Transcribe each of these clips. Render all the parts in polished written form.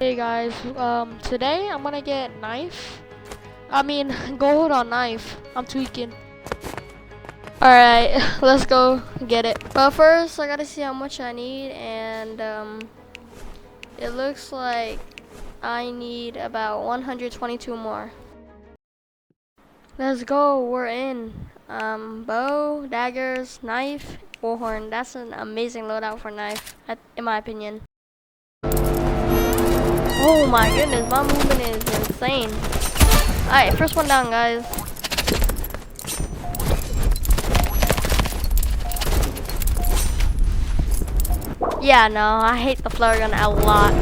Hey guys, today I'm gonna get knife. I mean, gold on knife. I'm tweaking. Alright, let's go get it. But first, I gotta see how much I need, and it looks like I need about 122 more. Let's go, we're in. Bow, daggers, knife, bullhorn. That's an amazing loadout for knife, in my opinion. Oh my goodness, my movement is insane. Alright, first one down, guys. Yeah, no, I hate the flare gun a lot.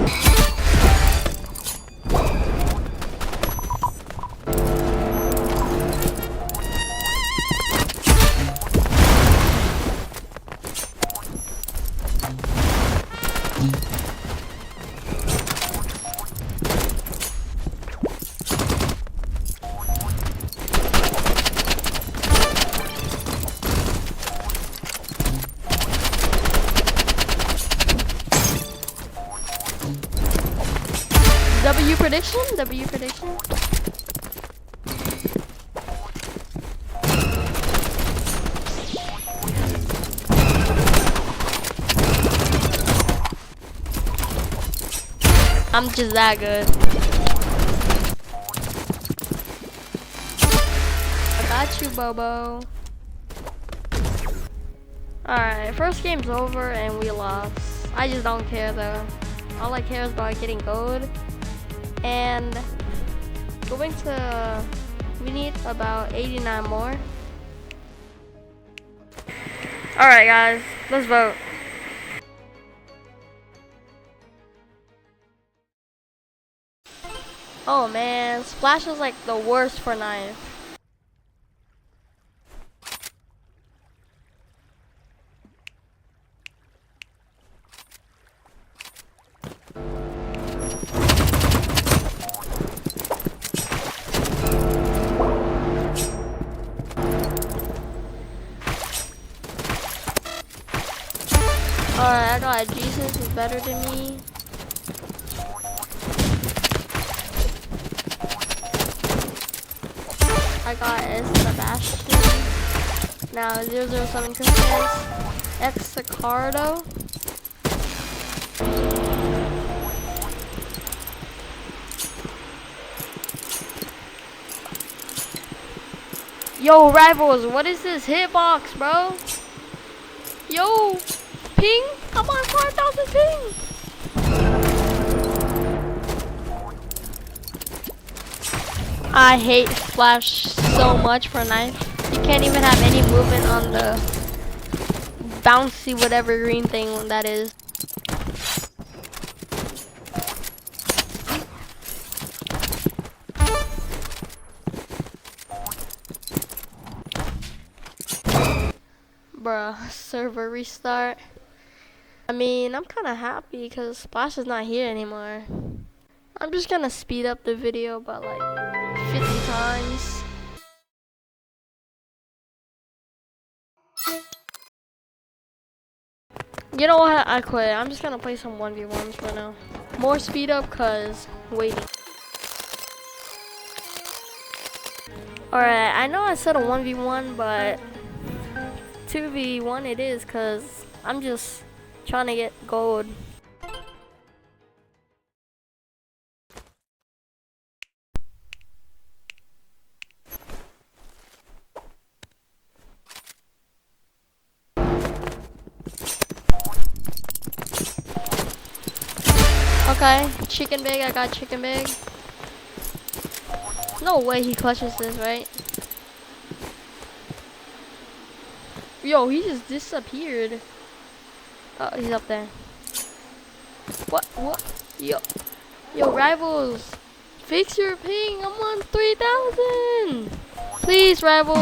W prediction? W prediction? I'm just that good. I got you, Bobo. Alright, first game's over and we lost. I just don't care though. All I care is about getting gold. And going to, we need about 89 more. Alright guys, let's vote. Oh man, Splash is like the worst for knife. Alright, I got Jesus is better than me. I got S Sebastian. Now 007 Christmas. X Sicardo. Yo, Rivals, what is this hitbox, bro? Yo, ping? I'm on 5,000 ping. I hate Splash so much for knife. You can't even have any movement on the bouncy whatever green thing that is. Bruh, server restart. I mean, I'm kind of happy because Splash is not here anymore. I'm just gonna speed up the video by like 50 times. You know what? I quit. I'm just gonna play some 1v1s for now. More speed up cause waiting. Alright, I know I said a 1v1, but 2v1 it is cause I'm just trying to get gold. Okay, chicken big, I got chicken big. No way he clutches this, right? Yo, he just disappeared. Oh, he's up there. What? Yo, Rivals, fix your ping. I'm on 3,000. Please, Rivals.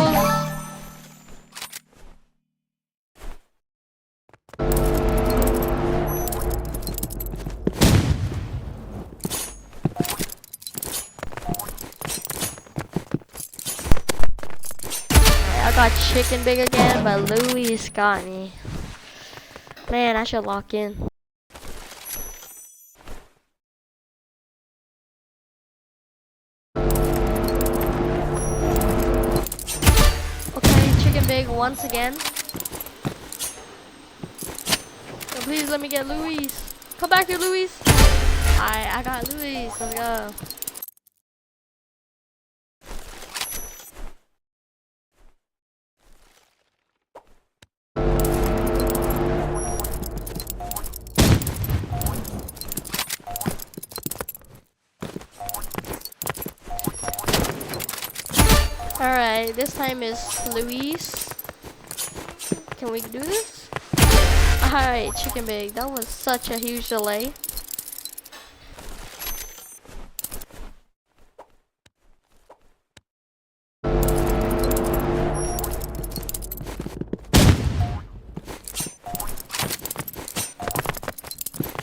I got chicken big again, but Louis got me. Man, I should lock in. big once again. So please let me get Luis. Come back here, Luis. I got Luis. Let's go. Alright, this time is Luis. Can we do this? Alright, chicken big. That was such a huge delay.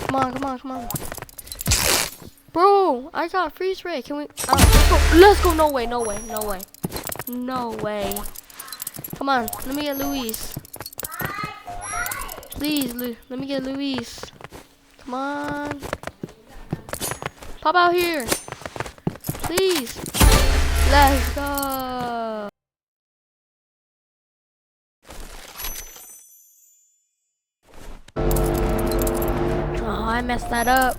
Come on, come on, come on. Bro, I got freeze ray. Can we? Let's go. Let's go. No way, no way, no way. No way. Come on, let me get Luis. Please, let me get Luis. Come on. Pop out here. Please. Let's go. Oh, I messed that up.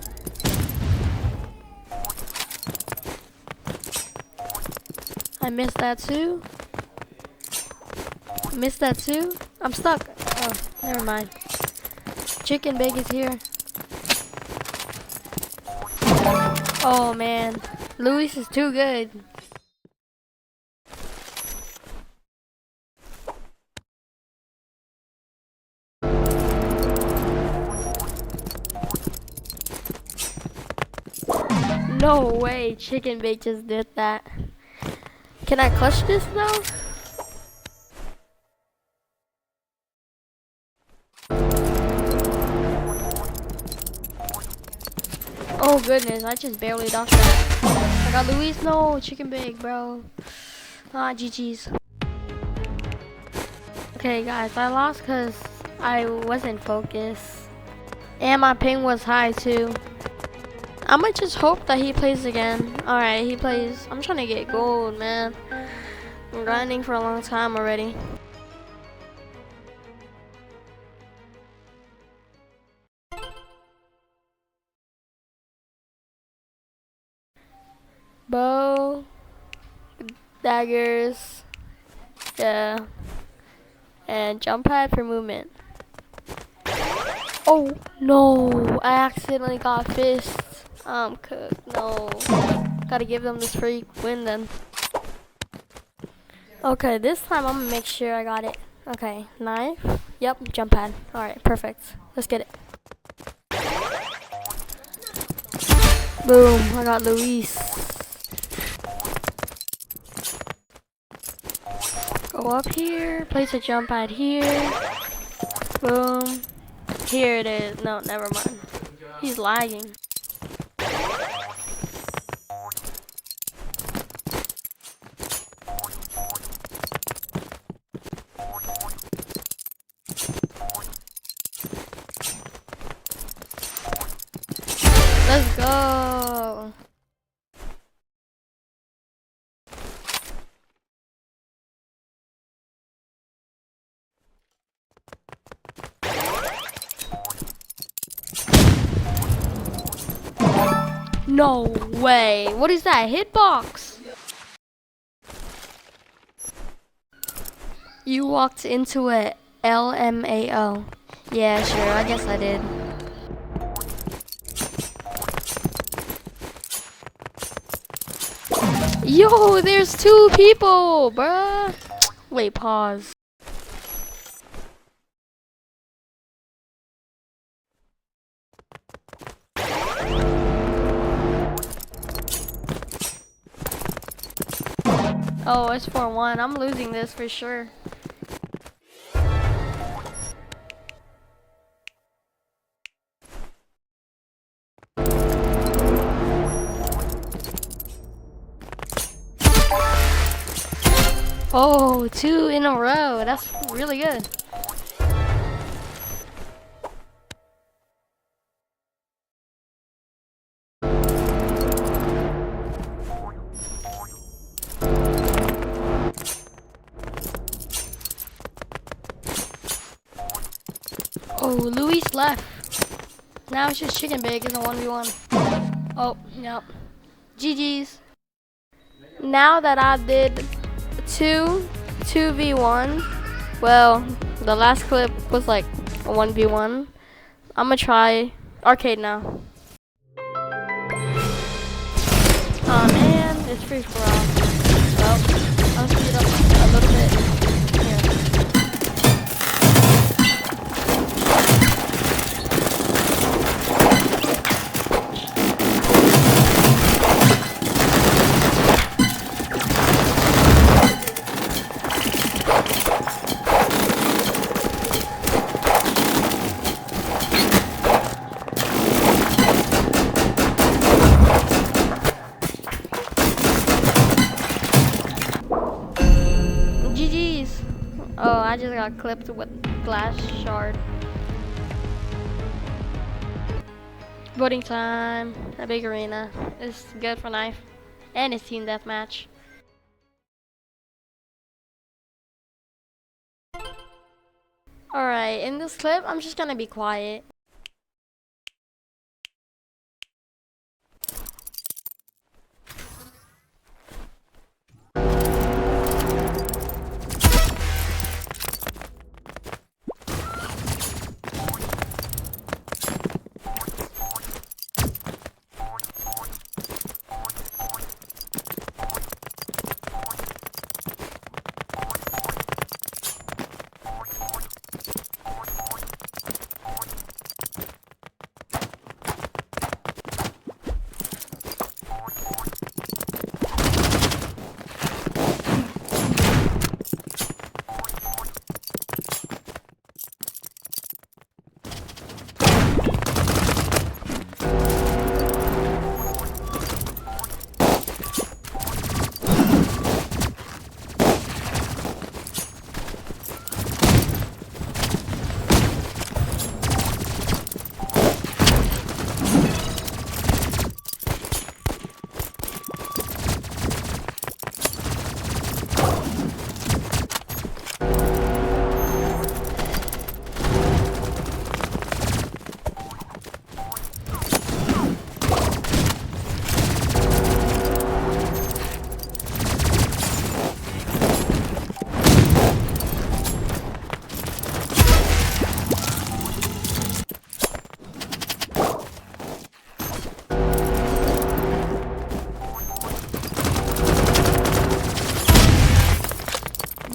I missed that too. Missed that too. I'm stuck. Oh, never mind. Chicken big is here. Oh man, Luis is too good. No way, chicken big just did that. Can I clutch this though? Oh goodness, I just barely dodged that. I got Luis. No, chicken big, bro. Ah, GG's. Okay, guys, I lost because I wasn't focused. And my ping was high too. I'ma just hope that he plays again. Alright, he plays. I'm trying to get gold, man. I'm grinding for a long time already. Bow, daggers, yeah, and jump pad for movement. Oh no, I accidentally got fists. I'm cooked. No, gotta give them this free win then. Okay, this time I'm gonna make sure I got it. Okay, knife. Yep, jump pad. Alright, perfect. Let's get it. Boom, I got Luis. Go up here, place a jump pad here. Boom. Here it is. No, never mind. He's lagging. Let's go. No way. What is that? Hitbox? You walked into a LMAO. Yeah, sure. I guess I did. Yo, there's 2 people, bruh. Wait, pause. Oh, it's 4-1. I'm losing this for sure. Oh, 2 in a row. That's really good. Luis left. Now it's just chicken bake in a 1v1. Oh, yep. GG's. Now that I did 2v1, well, the last clip was like a 1v1. I'm gonna try arcade now. Oh man, it's free for all. Well, I'll speed up a little bit. Here. GG's. Oh, I just got clipped with glass shard. Voting time. A big arena. It's good for knife. And it's team deathmatch. Alright, in this clip, I'm just gonna be quiet.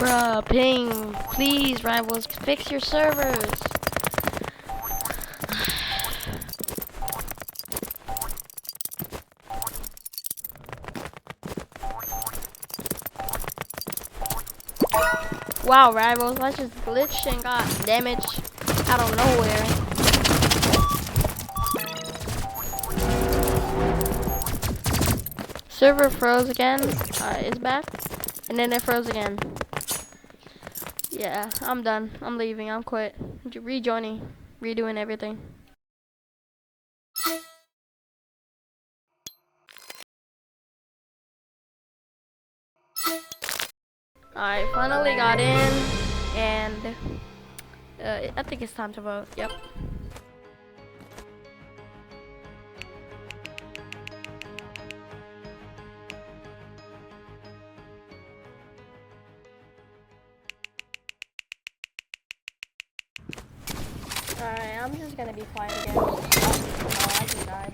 Bruh, ping. Please, rivals, fix your servers. Wow, rivals, I just glitched and got damage out of nowhere. Server froze again. It's back. And then it froze again. Yeah, I'm done. I'm leaving. I'm quit. Rejoining. Redoing everything. I finally got in, and I think it's time to vote. Yep. Alright, I'm just gonna be quiet again. Oh, I just died.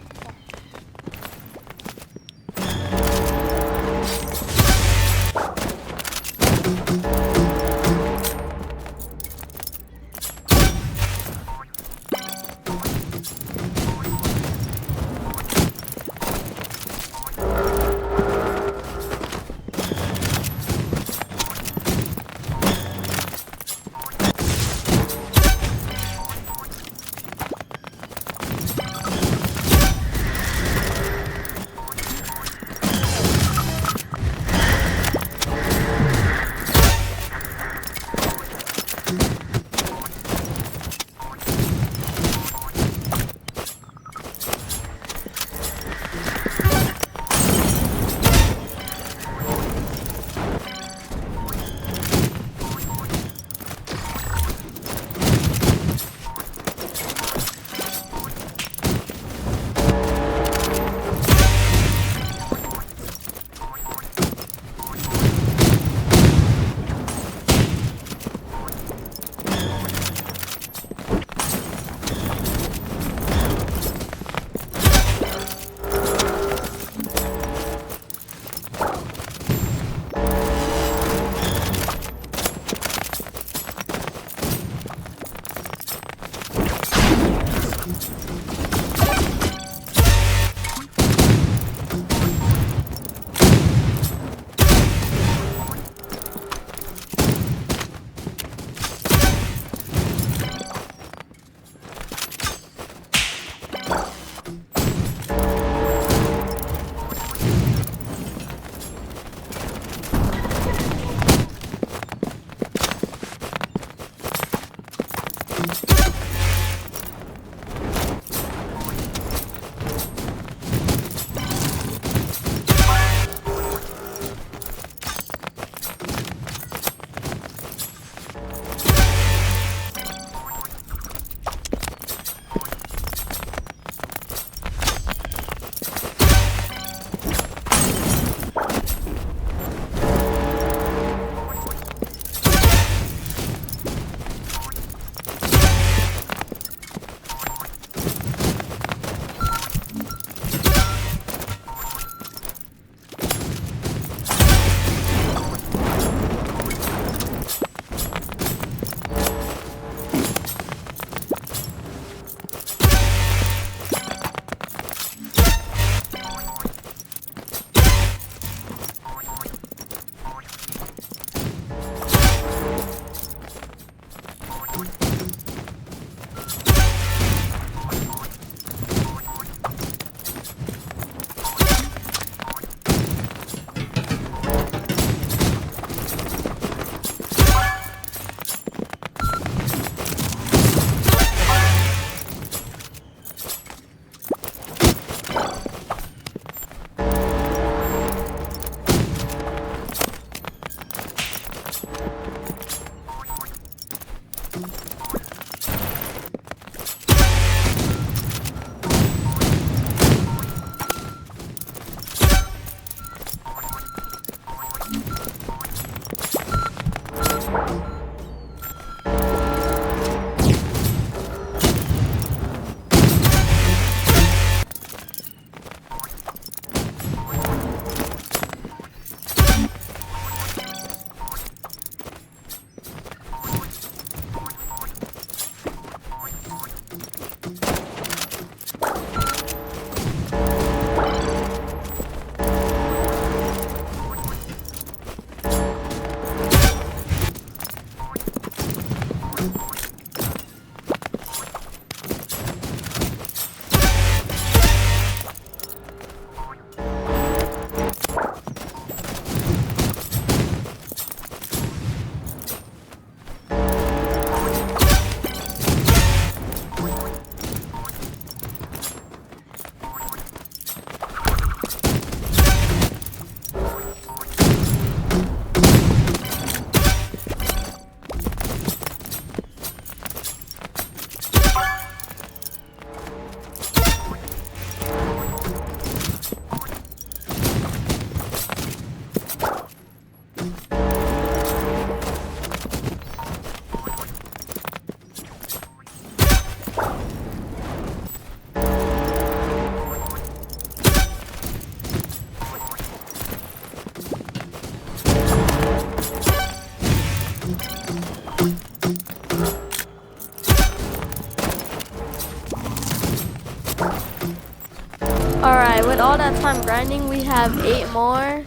that time grinding, we have 8 more.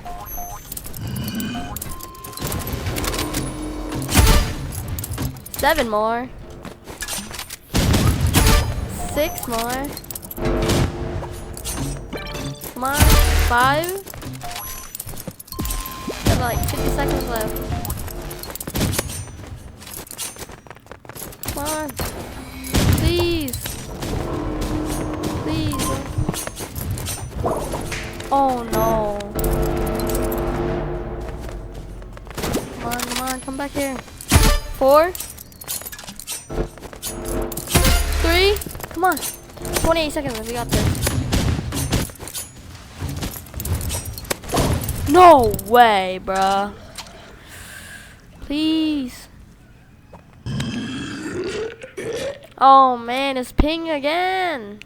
Seven more. 6 more. Come on. 5. There's like 50 seconds left. Come on. Please. Please. Oh no. Come on, come back here. 4. 3. Come on. 28 seconds. We got this. No way, bruh. Please. Oh man, it's ping again.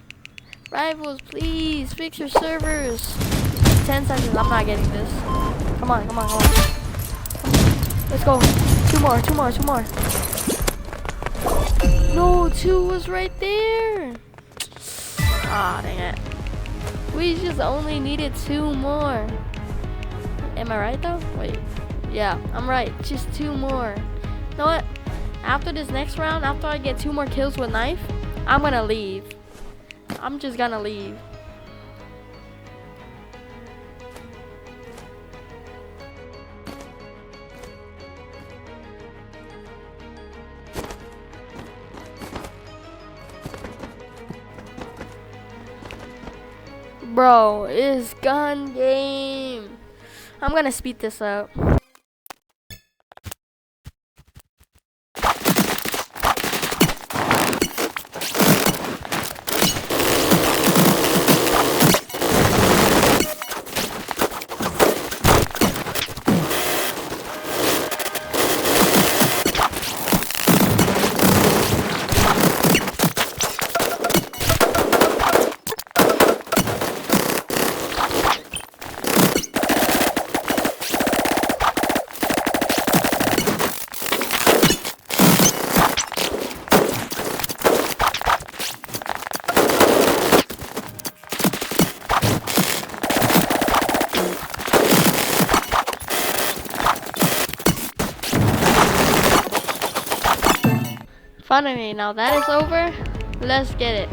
Rivals, please fix your servers. 10 seconds. I'm not getting this. Come on, come on, come on. Let's go. 2 more, 2 more, 2 more. No, 2 was right there. Ah, dang it. We just only needed 2 more. Am I right though? Wait. Yeah, I'm right. Just 2 more. You know what? After this next round, after I get 2 more kills with knife, I'm gonna leave. I'm just gonna leave. Bro, it's gun game. I'm gonna speed this up. Finally, now that is over, let's get it.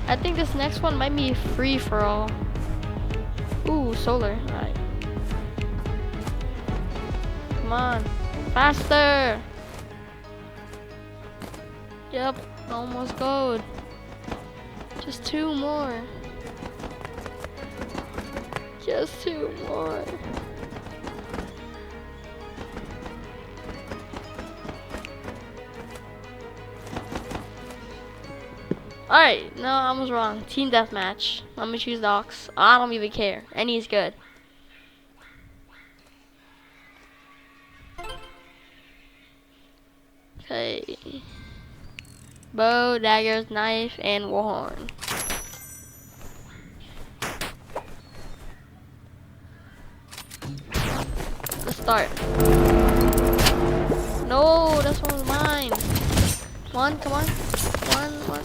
I think this next one might be free for all. Ooh, solar. Alright. Come on. Faster! Yep, almost gold. Just 2 more. Just 2 more. Alright, no, I was wrong. Team deathmatch. I'm gonna choose Docs. I don't even care. Any is good. Okay. Bow, daggers, knife, and warhorn. Let's start. No, this one's mine. 1, come on. 1.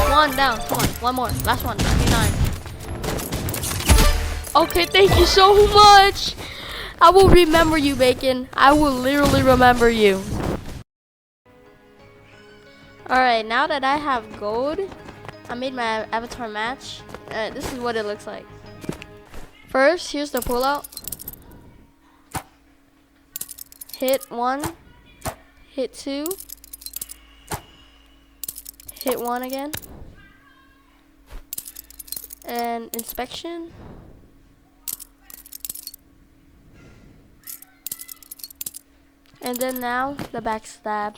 1 down, come on, 1 more, last one, 99. Okay, thank you so much. I will remember you, Bacon. I will literally remember you. Alright, now that I have gold, I made my avatar match. This is what it looks like. First, here's the pullout. Hit 1, hit 2, hit 1 again. And inspection. And then now the backstab.